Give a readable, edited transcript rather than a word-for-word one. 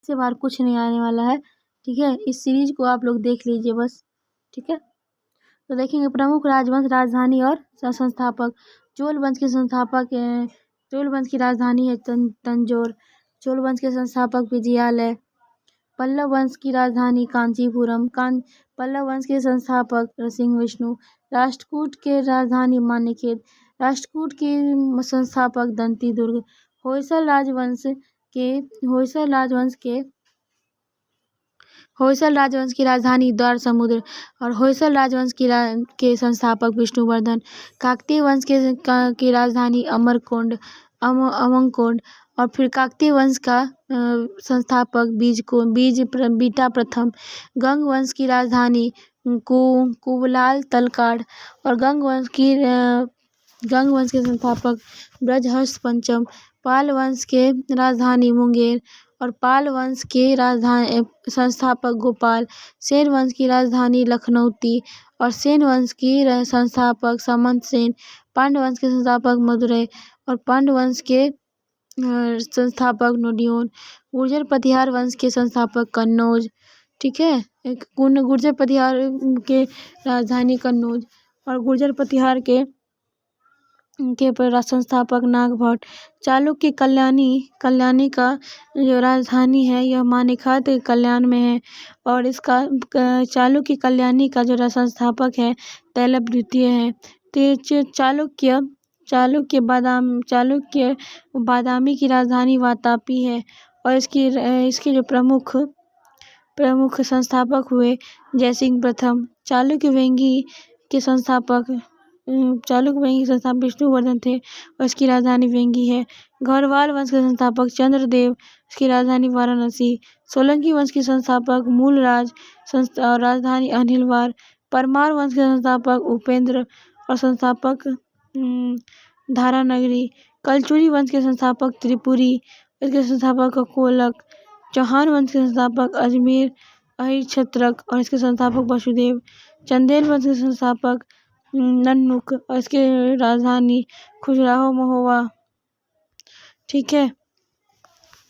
इससे बाहर कुछ नहीं आने वाला है। ठीक है, इस सीरीज को आप लोग देख लीजिए बस। ठीक है, तो देखेंगे प्रमुख राजवंश, राजधानी और संस्थापक। चोल वंश के संस्थापक चोल वंश की राजधानी है तंजौर। चोल वंश के संस्थापक विजयालय। पल्लव वंश की राजधानी कांचीपुरम। पल्लव वंश के संस्थापक नरसिंह विष्णु। राष्ट्रकूट के राजधानी मान्यखेत। राष्ट्रकूट के संस्थापक दंती दुर्ग। होयसल राजवंश की राजधानी द्वार समुद्र और होयसल राजवंश के संस्थापक विष्णुवर्धन। काकतीय वंश की राजधानी अमरकोंड और फिर काकतीय वंश का संस्थापक बीटा प्रथम। गंग वंश की राजधानी कुबलाल तलकाड और गंग वंश के संस्थापक ब्रजहर्ष पंचम। पाल वंश के राजधानी मुंगेर और पाल वंश के संस्थापक गोपाल। सेन वंश की राजधानी लखनऊती और सेन वंश की संस्थापक सामंत सेन। पांड्य वंश के संस्थापक मदुरै और पांड्य वंश के संस्थापक नोडियोन। गुर्जर प्रतिहार वंश के संस्थापक कन्नौज। ठीक है, गुर्जर प्रतिहार के राजधानी कन्नौज और गुर्जर प्रतिहार के संस्थापक नागभट्ट। चालुक्य कल्याणी का जो राजधानी है यह मानेखात कल्याण में है और इसका चालुक्य कल्याणी का जो संस्थापक है तैलप द्वितीय है। तो चालुक्य बादामी की राजधानी वातापी है और इसके जो प्रमुख संस्थापक हुए जयसिंह प्रथम। चालुक्य वेंगी के संस्थापक विष्णुवर्धन थे और इसकी राजधानी वेंगी है। गढ़वाल वंश के संस्थापक चंद्रदेव, इसकी राजधानी वाराणसी। सोलंकी वंश के संस्थापक मूलराज और राजधानी अनिलवार। परमार वंश के संस्थापक उपेंद्र और संस्थापक धारानगरी। कलचुरी वंश के संस्थापक त्रिपुरी, इसके संस्थापक कोलक। चौहान वंश के संस्थापक अहिर छत्रक और इसके संस्थापक वसुदेव। चंदेल वंश के संस्थापक नन्नुक और इसके राजधानी खजुराहो महोबा। ठीक है।